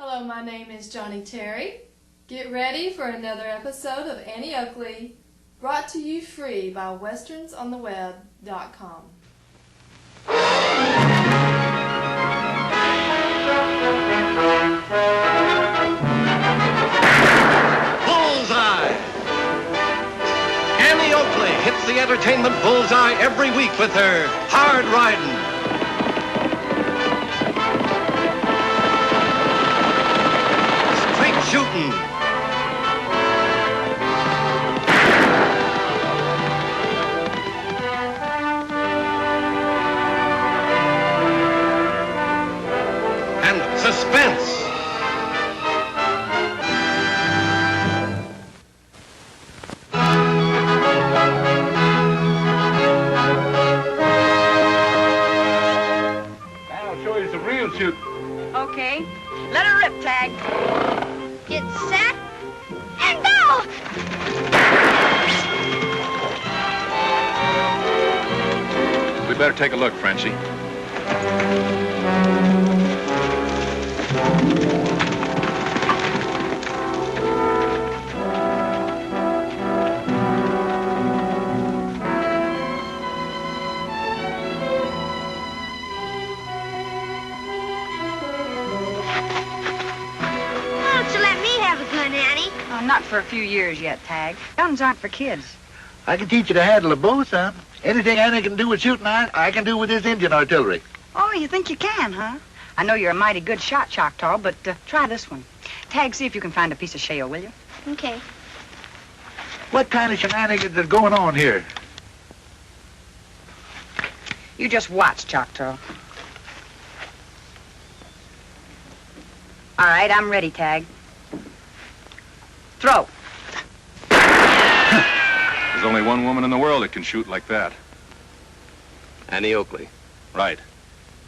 Hello, my name is Johnny Terry. Get ready for another episode of Annie Oakley, brought to you free by westernsontheweb.com. Bullseye! Annie Oakley hits the entertainment bullseye every week with her hard riding, straight shooting, and suspense. Okay, let her rip, Tag. Get set and go! We better take a look, Frenchie. Why don't you let me have a gun, Annie? Oh, not for a few years yet, Tag. Guns aren't for kids. I can teach you to handle a bow, son. Anything Annie can do with shooting iron, I can do with this Indian artillery. Oh, you think you can, huh? I know you're a mighty good shot, Choctaw, but try this one. Tag, see if you can find a piece of shale, will you? Okay. What kind of shenanigans is going on here? You just watch, Choctaw. All right, I'm ready, Tag. Throw. There's only one woman in the world that can shoot like that. Annie Oakley. Right.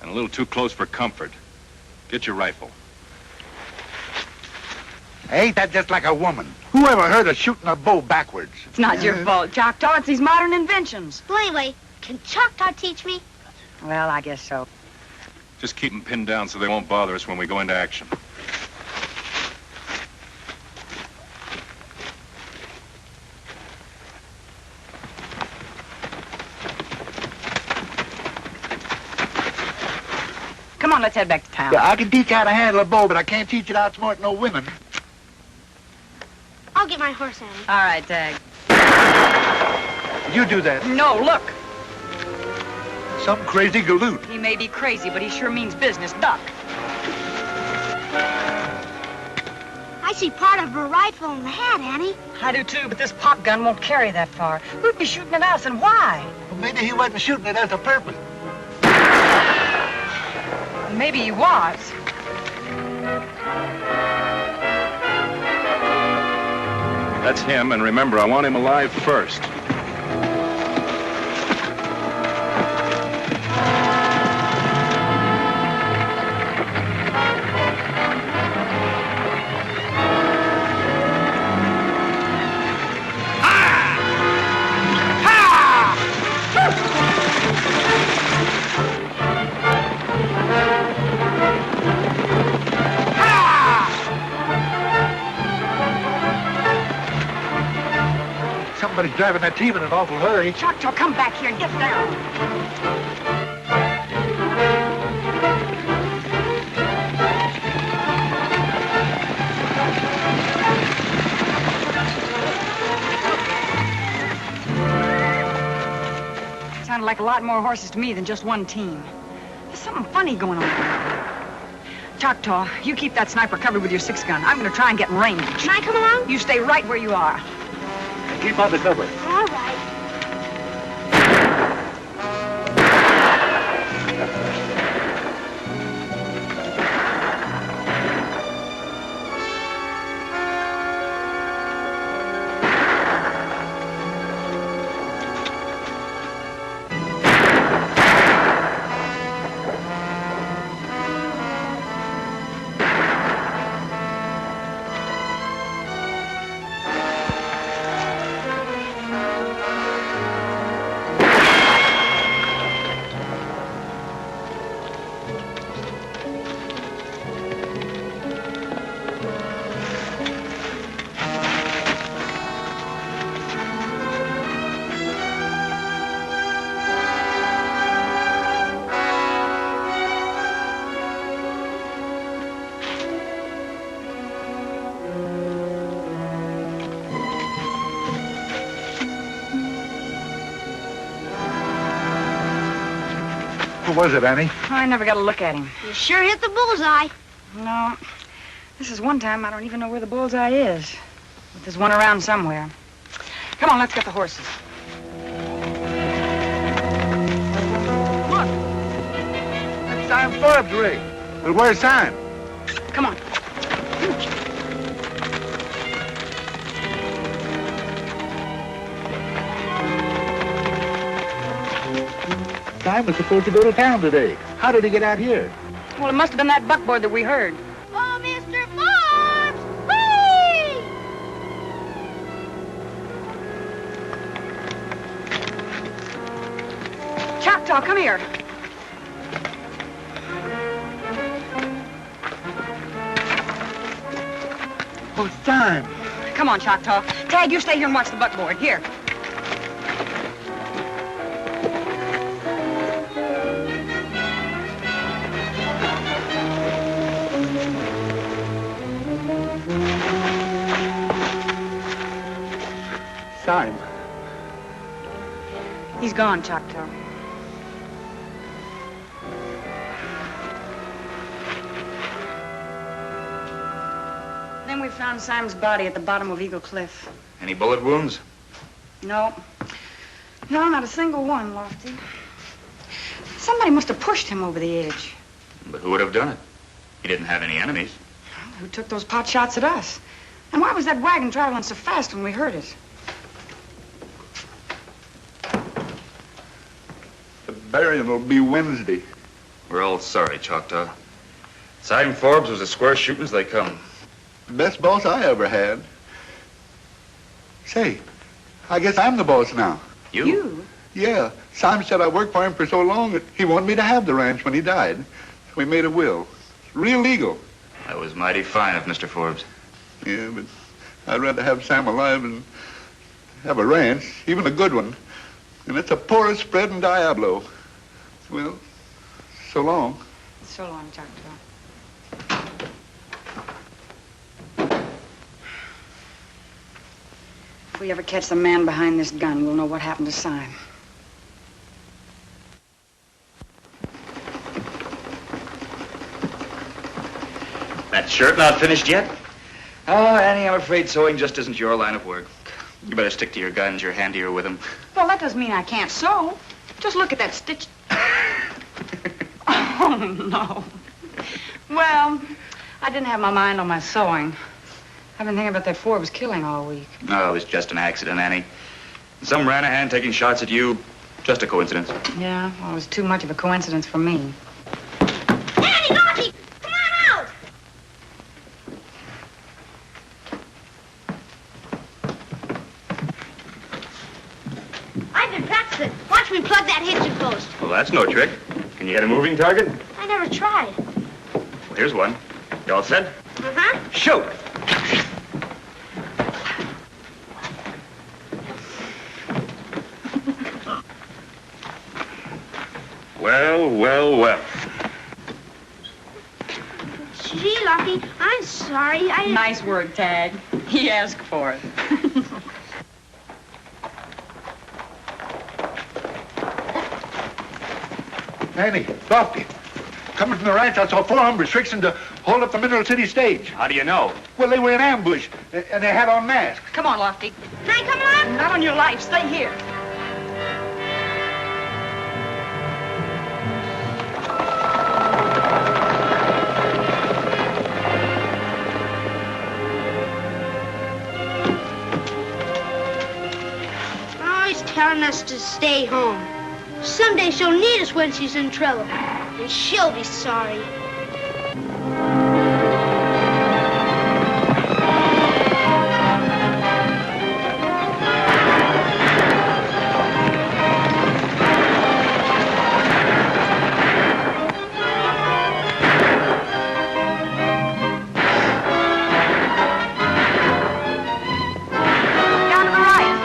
And a little too close for comfort. Get your rifle. Ain't that just like a woman? Who ever heard of shooting a bow backwards? It's not your fault, Choctaw. It's these modern inventions. Well, anyway, can Choctaw teach me? Well, I guess so. Just keep them pinned down so they won't bother us when we go into action. Come on, let's head back to town. Yeah, I can teach you how to handle a bow, but I can't teach you to outsmart no women. I'll get my horse, Annie. All right, Tag. You do that. No, look. Some crazy galoot. He may be crazy, but he sure means business. Duck. I see part of her rifle in the hat, Annie. I do too, but this pop gun won't carry that far. Who'd be shooting at us and why? Well, maybe he wasn't shooting it as a purpose. Maybe he was. That's him, and remember, I want him alive first. Somebody's driving that team in an awful hurry. Choctaw, come back here and get down. Sounded like a lot more horses to me than just one team. There's something funny going on. Choctaw, you keep that sniper covered with your 6-gun. I'm going to try and get in range. Can I come along? You stay right where you are. Keep on the cover. All right. What was it, Annie? I never got a look at him. You sure hit the bullseye. No. This is one time I don't even know where the bullseye is. But there's one around somewhere. Come on, let's get the horses. Look! That's Sam Forbes' rig. But where's Sam? Come on. Sam was supposed to go to town today. How did he get out here? Well, it must have been that buckboard that we heard. Oh, Mr. Forbes! Whee! Choctaw, come here. Oh, Sam. Come on, Choctaw. Tag, you stay here and watch the buckboard. Here. Sam. He's gone, Choctaw. Then we found Simon's body at the bottom of Eagle Cliff. Any bullet wounds? No. No, not a single one, Lofty. Somebody must have pushed him over the edge. But who would have done it? He didn't have any enemies. Who took those pot shots at us? And why was that wagon traveling so fast when we heard it? The burying will be Wednesday. We're all sorry, Choctaw. Simon Forbes was as square shooting as they come. Best boss I ever had. Say, I guess I'm the boss now. You? Yeah, Simon said I worked for him for so long that he wanted me to have the ranch when he died. So we made a will. It's real legal. That was mighty fine of Mr. Forbes. Yeah, but I'd rather have Sam alive than have a ranch, even a good one. And it's the poorest spread in Diablo. Well, so long. So long, Choctaw. If we ever catch the man behind this gun, we'll know what happened to Simon. That shirt not finished yet? Oh, Annie, I'm afraid sewing just isn't your line of work. You better stick to your guns. You're handier with them. Well, that doesn't mean I can't sew. Just look at that stitch. Oh, no. Well, I didn't have my mind on my sewing. I've been thinking about that Forbes killing all week. No, it was just an accident, Annie. Some Ranahan taking shots at you. Just a coincidence. Yeah, well, it was too much of a coincidence for me. Daddy, Lottie, come on out! I've been practicing. Watch me plug that hitching post. Well, that's no trick. Can you hit a moving target? I never tried. Well, here's one. You all set? Uh-huh. Shoot! Well, well, well. Gee, Lottie, I'm sorry. I didn't... Nice work, Tag. He asked for it. Annie, Lofty, coming from the ranch, I saw 4 hombres fixing to hold up the Mineral City stage. How do you know? Well, they were in ambush, and they had on masks. Come on, Lofty. Can I come along? Not on your life. Stay here. Always telling us to stay home. Someday she'll need us when she's in trouble. And she'll be sorry. Down to the right.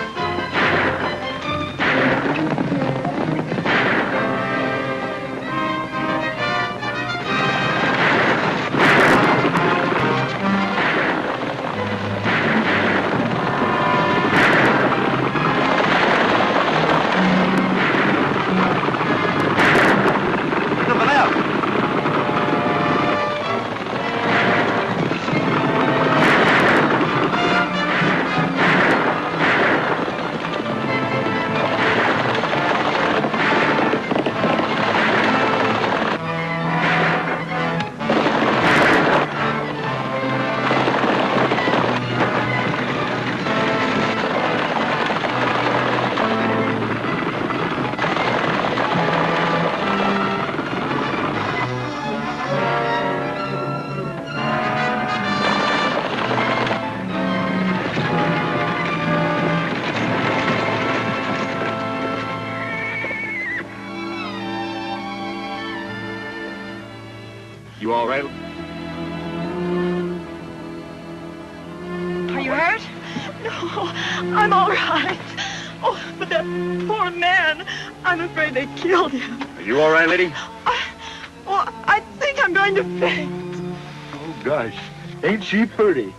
all right? Are you hurt? No, I'm all right. Oh, but that poor man, I'm afraid they killed him. Are you all right, lady? I think I'm going to faint. Oh, gosh. Ain't she pretty?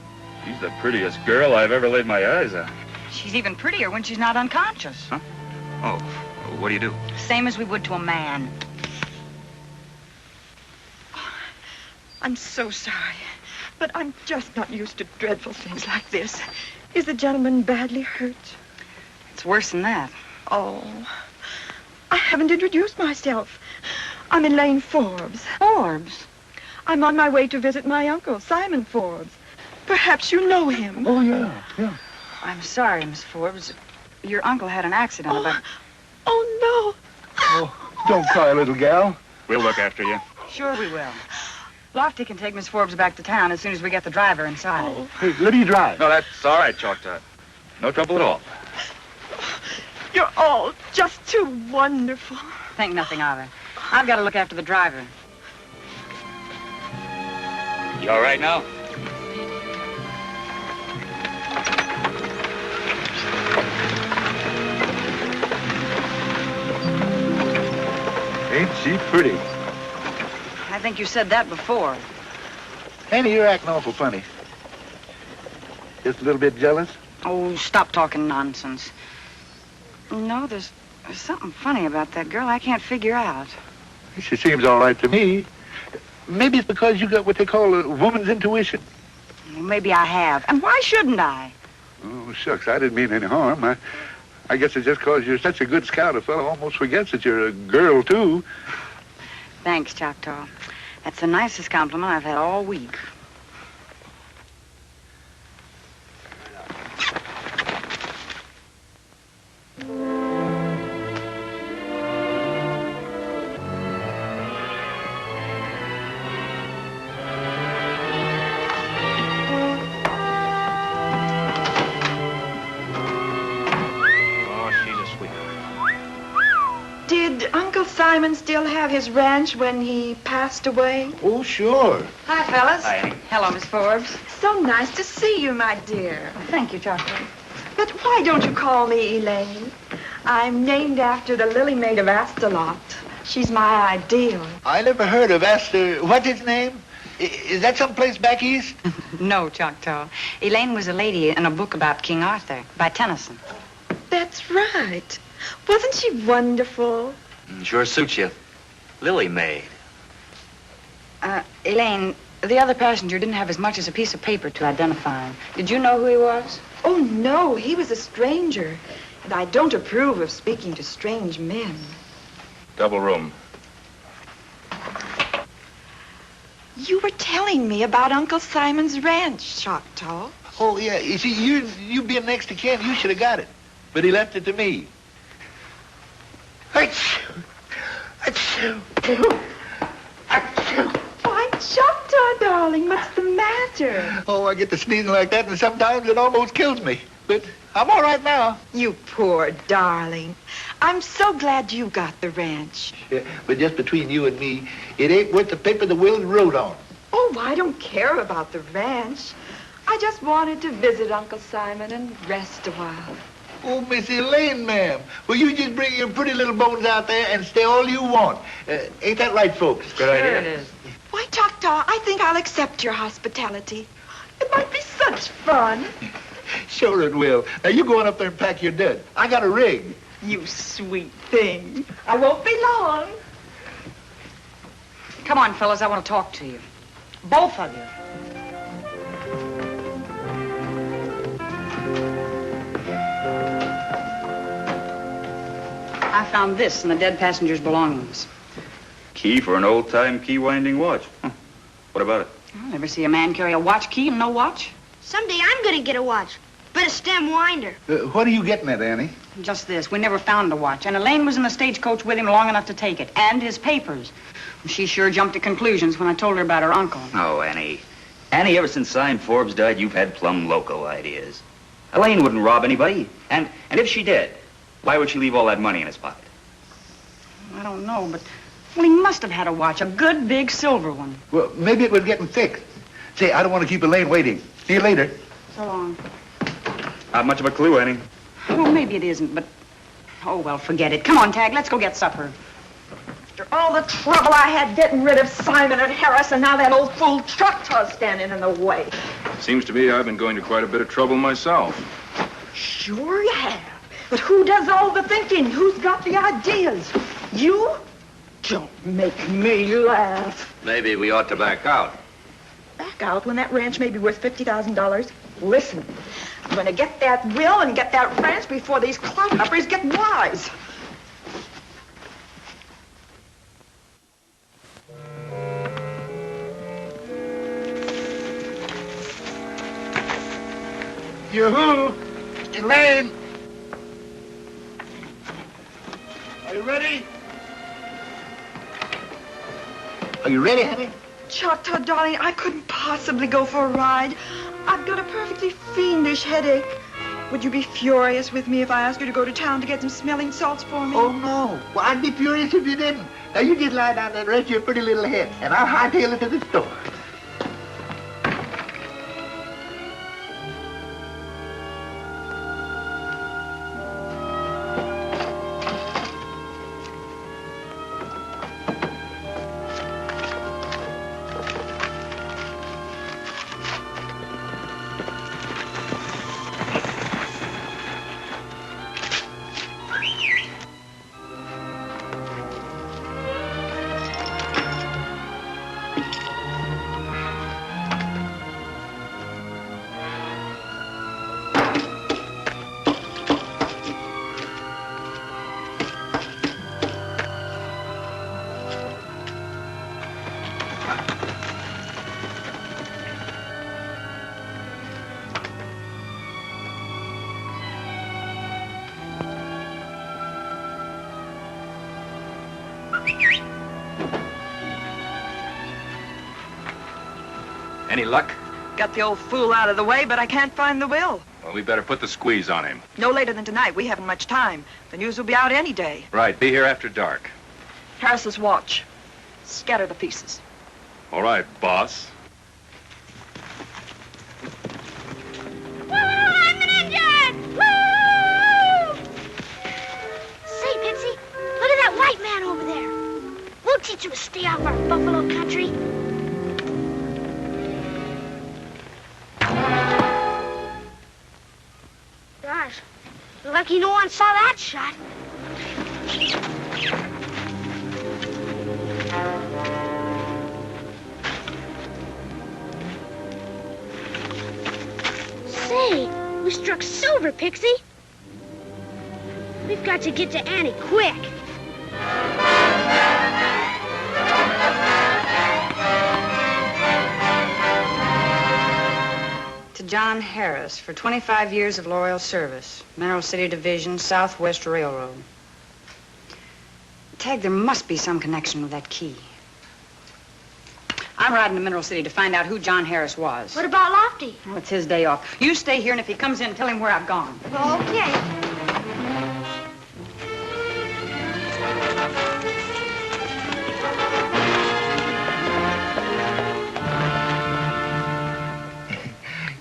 She's the prettiest girl I've ever laid my eyes on. She's even prettier when she's not unconscious. Huh? Oh, what do you do? Same as we would to a man. I'm so sorry, but I'm just not used to dreadful things like this. Is the gentleman badly hurt? It's worse than that. Oh, I haven't introduced myself. I'm Elaine Forbes. Forbes? I'm on my way to visit my uncle, Simon Forbes. Perhaps you know him. Oh, yeah. I'm sorry, Miss Forbes. Your uncle had an accident about... Oh, Oh, don't cry, little gal. We'll look after you. Sure we will. Lofty can take Miss Forbes back to town as soon as we get the driver inside. no. Hey, let me drive. No, that's all right, Choctaw. No trouble at all. You're all just too wonderful. Think nothing of it. I've got to look after the driver. You all right now? Ain't she pretty? I think you said that before. Annie, you're acting awful funny. Just a little bit jealous? Oh, stop talking nonsense. No, there's something funny about that girl I can't figure out. She seems all right to me. Maybe it's because you got what they call a woman's intuition. Well, maybe I have. And why shouldn't I? Oh, shucks, I didn't mean any harm. I guess it's just because you're such a good scout, a fellow almost forgets that you're a girl, too. Thanks, Choctaw. That's the nicest compliment I've had all week. Did Uncle Simon still have his ranch when he passed away? Oh, sure. Hi, fellas. Hi, Annie. Hello, Miss Forbes. So nice to see you, my dear. Thank you, Choctaw. But why don't you call me Elaine? I'm named after the Lily Maid of Astalot. She's my ideal. I never heard of Astor. What's his name? Is that someplace back east? No, Choctaw. Elaine was a lady in a book about King Arthur by Tennyson. That's right. Wasn't she wonderful? Sure suits you. Lily Maid. Elaine, the other passenger didn't have as much as a piece of paper to identify him. Did you know who he was? Oh, no, he was a stranger. And I don't approve of speaking to strange men. Double room. You were telling me about Uncle Simon's ranch, Choctaw. Oh, yeah. You see, you being next to Ken, you should have got it. But he left it to me. Achoo. Achoo. Achoo. Why, Choctaw, darling, what's the matter? Oh, I get to sneezing like that, and sometimes it almost kills me. But I'm all right now. You poor darling. I'm so glad you got the ranch. Yeah, but just between you and me, it ain't worth the paper the will wrote on. Oh, I don't care about the ranch. I just wanted to visit Uncle Simon and rest a while. Oh, Miss Elaine, ma'am. Well, you just bring your pretty little bones out there and stay all you want. Ain't that right, folks? Good idea. Sure it is. Why, Choctaw, I think I'll accept your hospitality. It might be such fun. Sure it will. Now, you go on up there and pack your dud. I got a rig. You sweet thing. I won't be long. Come on, fellas, I want to talk to you. Both of you. I found this in the dead passenger's belongings. Key for an old-time key-winding watch. Huh. What about it? I'll never see a man carry a watch key and no watch. Someday I'm gonna get a watch, but a stem winder. What are you getting at, Annie? Just this. We never found a watch. And Elaine was in the stagecoach with him long enough to take it. And his papers. She sure jumped to conclusions when I told her about her uncle. Oh, Annie. Annie, ever since Simon Forbes died, you've had plumb loco ideas. Elaine wouldn't rob anybody. And if she did, why would she leave all that money in his pocket? I don't know, but Well, he must have had a watch, a good big silver one. Well, maybe it was getting fixed. Say, I don't want to keep Elaine waiting. See you later. So long. Not much of a clue, Annie. Well, maybe it isn't, but... Oh, well, forget it. Come on, Tag, let's go get supper. After all the trouble I had getting rid of Simon and Harris, and now that old fool Choctaw's standing in the way. Seems to me I've been going to quite a bit of trouble myself. Sure you have. But who does all the thinking? Who's got the ideas? You? Don't make me laugh. Maybe we ought to back out. Back out when that ranch may be worth $50,000? Listen, I'm going to get that will and get that ranch before these clodhoppers get wise. Yoo-hoo! Elaine! Are you ready? Are you ready, honey? Choctaw, darling, I couldn't possibly go for a ride. I've got a perfectly fiendish headache. Would you be furious with me if I asked you to go to town to get some smelling salts for me? Oh, no. Well, I'd be furious if you didn't. Now, you just lie down there and rest your pretty little head, and I'll hightail it to the store. Any luck? Got the old fool out of the way, but I can't find the will. Well, we better put the squeeze on him. No later than tonight. We haven't much time. The news will be out any day. Right, be here after dark. Harris's watch. Scatter the pieces. All right, boss. Woo! I'm an Indian! Woo! Say, Pixie, look at that white man over there. We'll teach him to stay off our buffalo country. Gosh, lucky no one saw that shot. Say, we struck silver, Pixie. We've got to get to Annie quick. To John Harris for 25 years of loyal service, Mineral City Division, Southwest Railroad. Tag, there must be some connection with that key. I'm riding to Mineral City to find out who John Harris was. What about Lofty? Well, it's his day off. You stay here, and if he comes in, tell him where I've gone. Okay.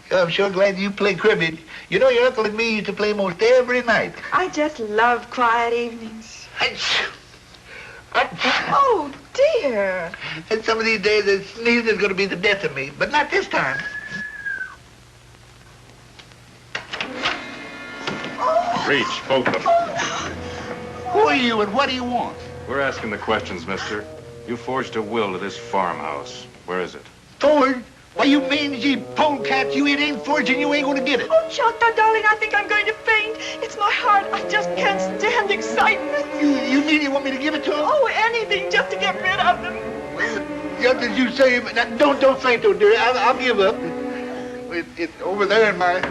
I'm sure glad you play cribbage. You know, your uncle and me used to play most every night. I just love quiet evenings. Oh, dear. And some of these days, the sneeze is going to be the death of me, but not this time. Reach, both of them. Who are you and what do you want? We're asking the questions, mister. You forged a will to this farmhouse. Where is it? Forged? Why, you mangy polecat, you it ain't forged and you ain't going to get it. Oh, Choctaw, darling, I think I'm going to faint. It's my heart. I just can't stand excitement. You mean you want me to give it to him? Oh, anything just to get rid of them. Well, just as you say, but now, don't faint, though, dear. I'll give up. It's over there in my...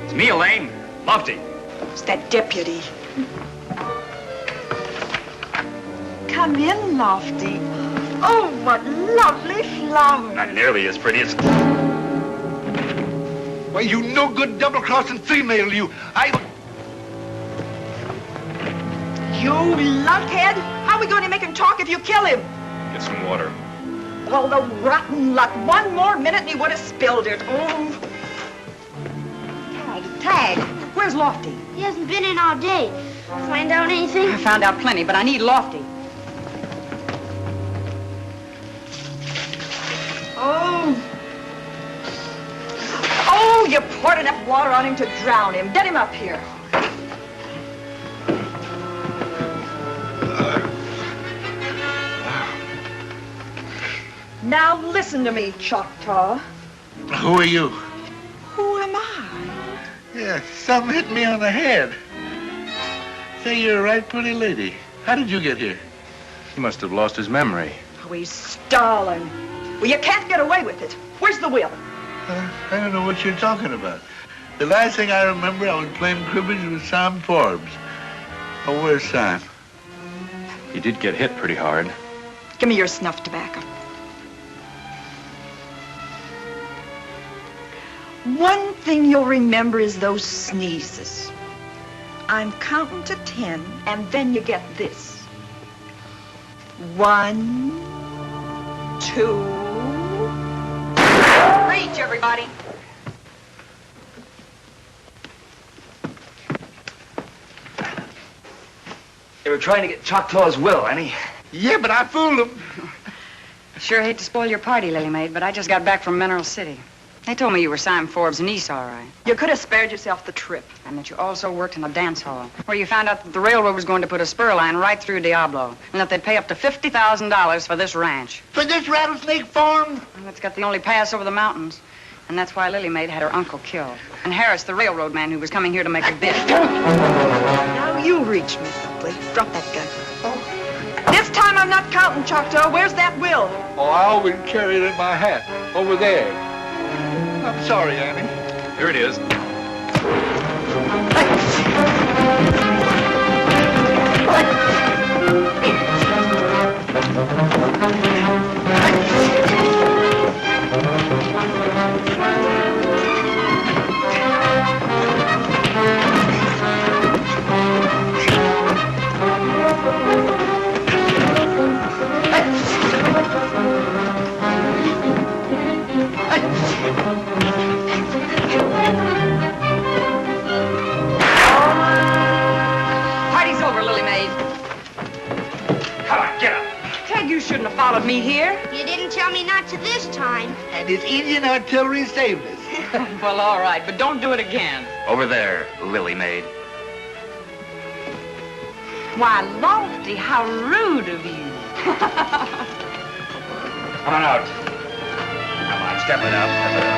It's me, Elaine. Lofty. It's that deputy. Come in, Lofty. Oh, what lovely flowers. Not nearly as pretty as... Why, you no good double-crossing female, you. You lunkhead. How are we going to make him talk if you kill him? Get some water. All the rotten luck. One more minute and he would have spilled it. Oh. Tag. Where's Lofty? He hasn't been in all day. Find out anything? I found out plenty, but I need Lofty. Oh. Oh, you poured enough water on him to drown him. Get him up here. Now listen to me, Choctaw. Who are you? Who am I? Yeah, something hit me on the head. Say, you're a right pretty lady. How did you get here? He must have lost his memory. Oh, he's stalling. Well, you can't get away with it. Where's the will? I don't know what you're talking about. The last thing I remember, I was playing cribbage with Sam Forbes. Oh, where's Sam? He did get hit pretty hard. Give me your snuff tobacco. One thing you'll remember is those sneezes. I'm counting to 10, and then you get this. 1, 2. Reach, everybody. They were trying to get Choctaw's will, Annie. Yeah, but I fooled him. Sure hate to spoil your party, Lily Maid, but I just got back from Mineral City. They told me you were Simon Forbes' niece, all right. You could have spared yourself the trip. And that you also worked in a dance hall, where you found out that the railroad was going to put a spur line right through Diablo, and that they'd pay up to $50,000 for this ranch. For this rattlesnake farm? And it's got the only pass over the mountains. And that's why Lily Maid had her uncle killed. And Harris, the railroad man who was coming here to make a bid. Now you reach me, Oakley. Drop that gun. Oh. This time I'm not counting, Choctaw. Where's that will? Oh, I always carry it in my hat. Over there. I'm sorry, Annie. Here it is. Party's over, Lily Maid. Come on, get up. Ted, you shouldn't have followed me here. You didn't tell me not to this time. And his Indian artillery saved us. Well, all right, but don't do it again. Over there, Lily Maid. Why, Lofty, how rude of you. Come on out. Come on, step it up, step it up.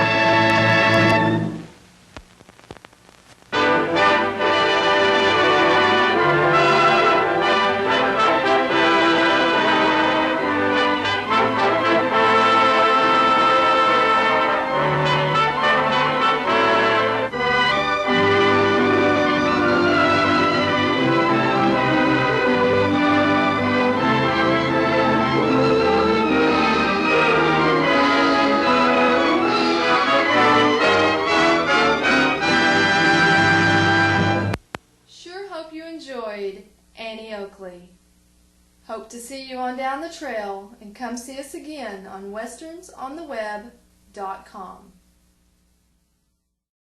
Oakley. Hope to see you on down the trail, and come see us again on westernsontheweb.com.